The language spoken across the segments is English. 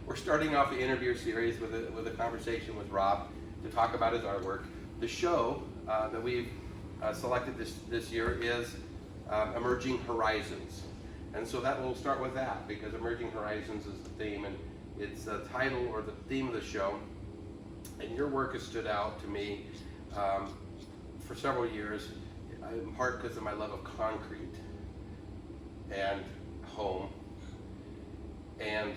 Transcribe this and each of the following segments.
we're starting off the interview series with a conversation with Rob to talk about his artwork. The show that we've selected this year is Emerging Horizons. And so that we'll start with that, because Emerging Horizons is the theme, and it's the title or the theme of the show. And your work has stood out to me for several years, in part because of my love of concrete and home. And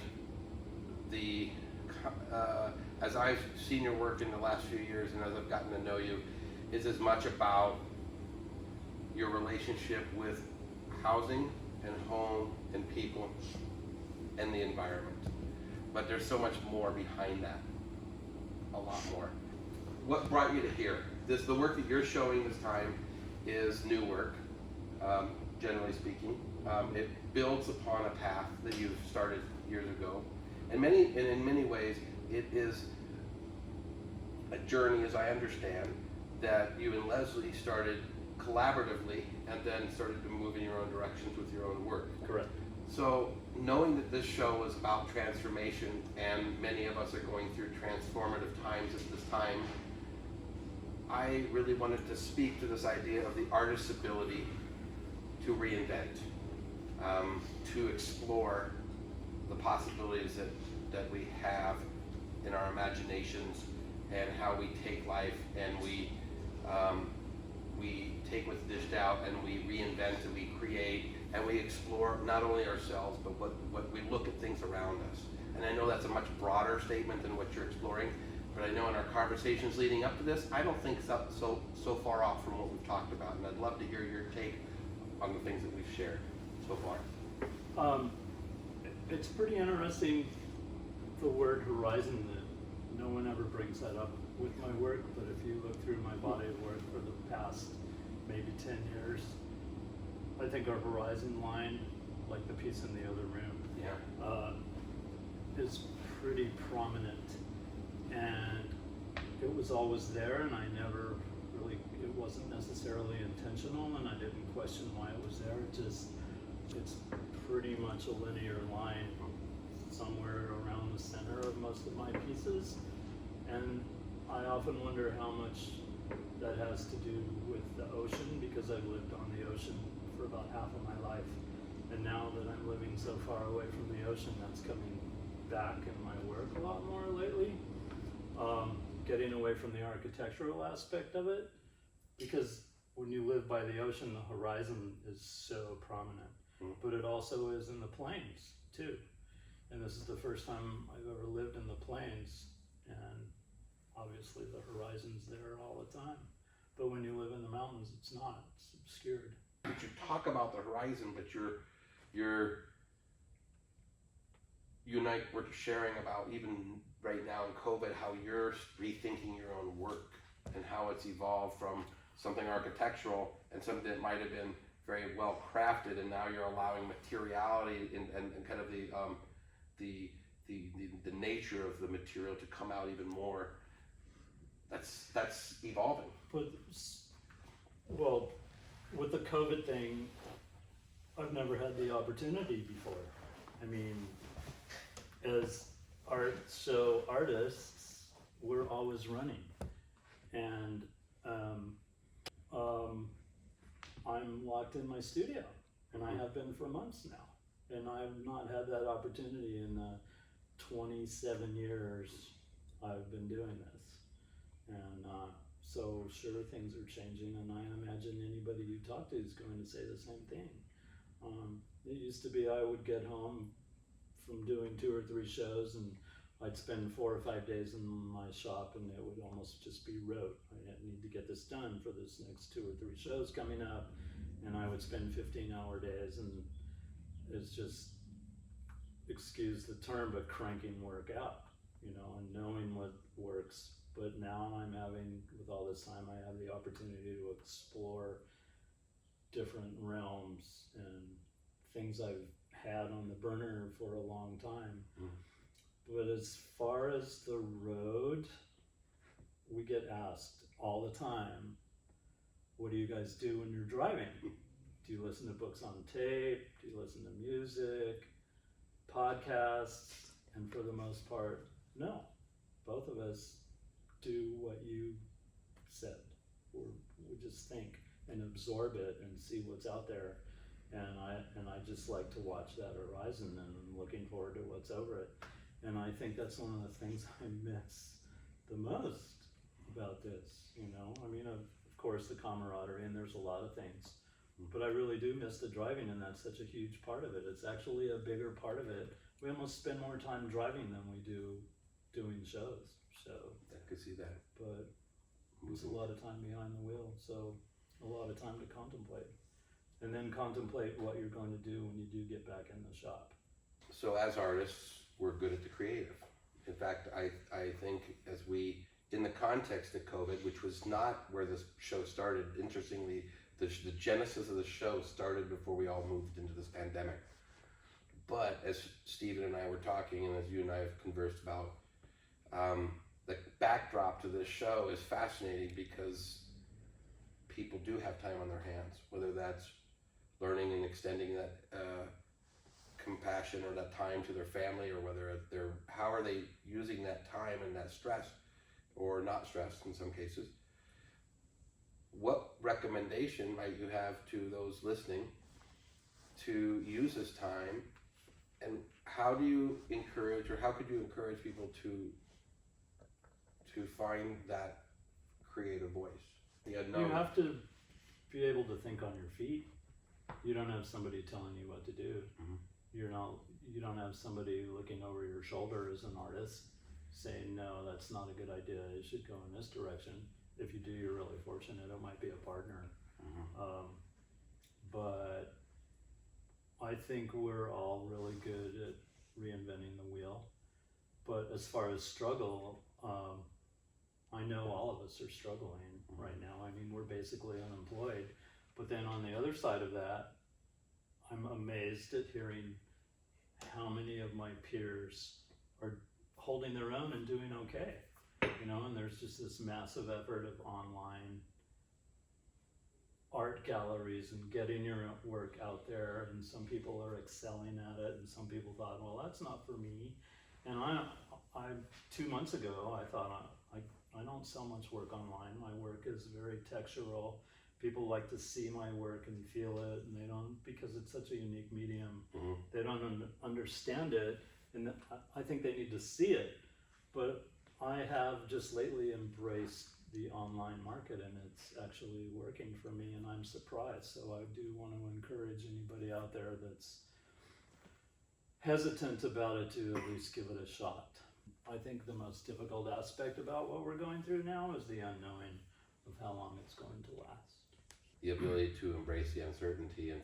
as I've seen your work in the last few years and as I've gotten to know you, is as much about your relationship with housing and home and people and the environment. But there's so much more behind that, a lot more. What brought you to here? The work that you're showing this time is new work, generally speaking. It builds upon a path that you've started years ago. And in many ways, it is a journey, as I understand, that you and Leslie started collaboratively and then started to move in your own directions with your own work. Correct. So knowing that this show is about transformation, and many of us are going through transformative times at this time, I really wanted to speak to this idea of the artist's ability to reinvent, to explore the possibilities that we have in our imaginations, and how we take life and we take what's dished out and we reinvent and we create and we explore not only ourselves but what we look at things around us. And I know that's a much broader statement than what you're exploring, but I know in our conversations leading up to this, I don't think so far off from what we've talked about, and I'd love to hear your take on the things that we've shared so far. It's pretty interesting, the word horizon, that no one ever brings that up with my work, but if you look through my body of work for the past maybe 10 years, I think our horizon line, like the piece in the other room, is pretty prominent, and it was always there, and I never really, it wasn't necessarily intentional, and I didn't question why it was there. It's pretty much a linear line somewhere around the center of most of my pieces, and I often wonder how much that has to do with the ocean, because I've lived on the ocean for about half of my life, and now that I'm living so far away from the ocean, that's coming back in my work a lot more lately. Getting away from the architectural aspect of it, because when you live by the ocean, the horizon is so prominent, but it also is in the plains too. And this is the first time I've ever lived in the plains, and obviously the horizon's there all the time. But when you live in the mountains, it's not, it's obscured. But you talk about the horizon, but you and I were sharing about, even right now in COVID, how you're rethinking your own work and how it's evolved from something architectural and something that might have been very well crafted, and now you're allowing materiality and kind of the nature of the material to come out even more. That's evolving. But, well, with the COVID thing, I've never had the opportunity before. I mean, as art show artists, we're always running, and I'm locked in my studio, and I have been for months now, and I've not had that opportunity in 27 years I've been doing this, and so sure, things are changing, and I imagine anybody you talk to is going to say the same thing. It used to be I would get home from doing 2 or 3 shows, and I'd spend 4 or 5 days in my shop, and it would almost just be rote. I need to get this done for this next 2 or 3 shows coming up, and I would spend 15-hour days, and it's just, excuse the term, but cranking work out, you know, and knowing what works. But now I'm having, with all this time, I have the opportunity to explore different realms and things I've had on the burner for a long time. But as far as the road, we get asked all the time, what do you guys do when you're driving? Do you listen to books on tape? Do you listen to music? Podcasts? And for the most part, no. Both of us do what you said. We just think and absorb it and see what's out there. And I just like to watch that horizon, and I'm looking forward to what's over it. And I think that's one of the things I miss the most about this, you know? I mean, of course, the camaraderie, and there's a lot of things, but I really do miss the driving, and that's such a huge part of it. It's actually a bigger part of it. We almost spend more time driving than we do doing shows, so. I could see that. But it's a lot of time behind the wheel, so a lot of time to contemplate. And then contemplate what you're going to do when you do get back in the shop. So as artists, we're good at the creative. In fact, I think as we, in the context of COVID, which was not where this show started, interestingly, the genesis of the show started before we all moved into this pandemic. But as Stephen and I were talking, and as you and I have conversed about, the backdrop to this show is fascinating because people do have time on their hands, whether that's learning and extending that compassion or that time to their family, or whether they're, how are they using that time and that stress, or not stressed in some cases. What recommendation might you have to those listening to use this time, and how do you encourage, or how could you encourage people to find that creative voice, the unknown? You have to be able to think on your feet. You don't have somebody telling you what to do. Mm-hmm. You don't have somebody looking over your shoulder as an artist saying, no, that's not a good idea, you should go in this direction. If you do, you're really fortunate, it might be a partner. Mm-hmm. But I think we're all really good at reinventing the wheel. But as far as struggle, I know all of us are struggling right now. I mean, we're basically unemployed. But then on the other side of that, I'm amazed at hearing how many of my peers are holding their own and doing okay. You know, and there's just this massive effort of online art galleries and getting your work out there, and some people are excelling at it, and some people thought, well, that's not for me. And I 2 months ago, I thought, I don't sell much work online. My work is very textural. People like to see my work and feel it, and they don't, because it's such a unique medium, Mm-hmm. they don't understand it, and I think they need to see it. But I have just lately embraced the online market, and it's actually working for me, and I'm surprised. So I do want to encourage anybody out there that's hesitant about it to at least give it a shot. I think the most difficult aspect about what we're going through now is the unknowing of how long it's going to last. The ability to embrace the uncertainty and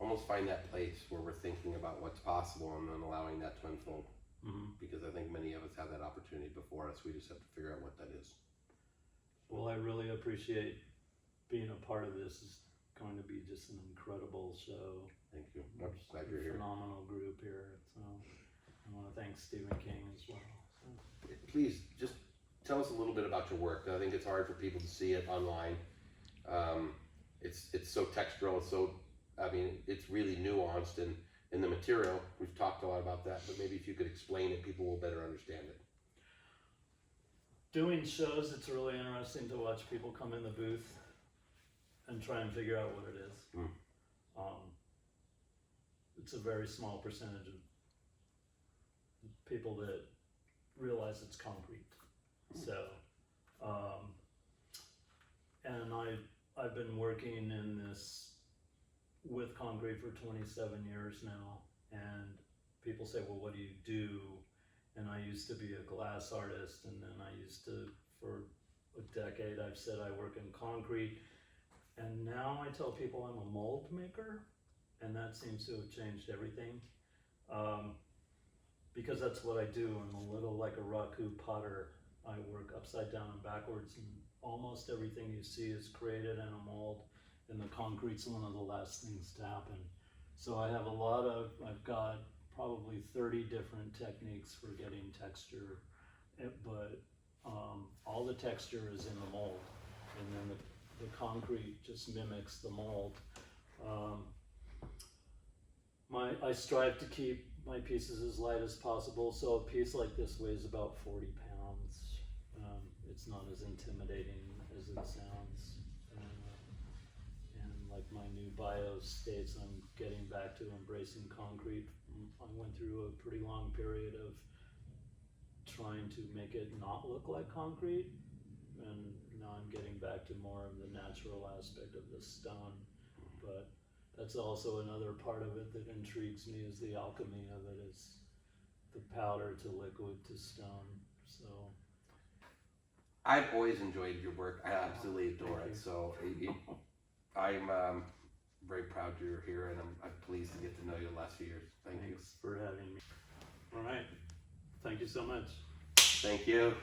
almost find that place where we're thinking about what's possible and then allowing that to unfold. Mm-hmm. Because I think many of us have that opportunity before us. We just have to figure out what that is. Well, I really appreciate being a part of this. It's going to be just an incredible show. Thank you. I'm glad you're here. Phenomenal group here. So I want to thank Stephen King as well. So. Please just tell us a little bit about your work. I think it's hard for people to see it online. It's so textural. It's really nuanced in the material. We've talked a lot about that, but maybe if you could explain it, people will better understand it. Doing shows, it's really interesting to watch people come in the booth and try and figure out what it is. It's a very small percentage of people that realize it's concrete. So, and I've been working in this with concrete for 27 years now, and people say, well, what do you do? And I used to be a glass artist, and then I used to, for a decade, I've said I work in concrete, and now I tell people I'm a mold maker, and that seems to have changed everything. Because that's what I do. I'm a little like a raku potter. I work upside down and backwards, and almost everything you see is created in a mold, and the concrete's one of the last things to happen. So I've got probably 30 different techniques for getting texture, but all the texture is in the mold, and then the concrete just mimics the mold. I strive to keep my pieces as light as possible. So a piece like this weighs about 40 pounds. It's not as intimidating as it sounds. And like my new bio states, I'm getting back to embracing concrete. I went through a pretty long period of trying to make it not look like concrete, and now I'm getting back to more of the natural aspect of the stone. But that's also another part of it that intrigues me, is the alchemy of it, is the powder to liquid to stone. So I've always enjoyed your work. I absolutely adore Thank it. you. So I'm very proud you're here, and I'm pleased to get to know you the last few years. Thank you. Thanks for having me. All right, thank you so much. Thank you.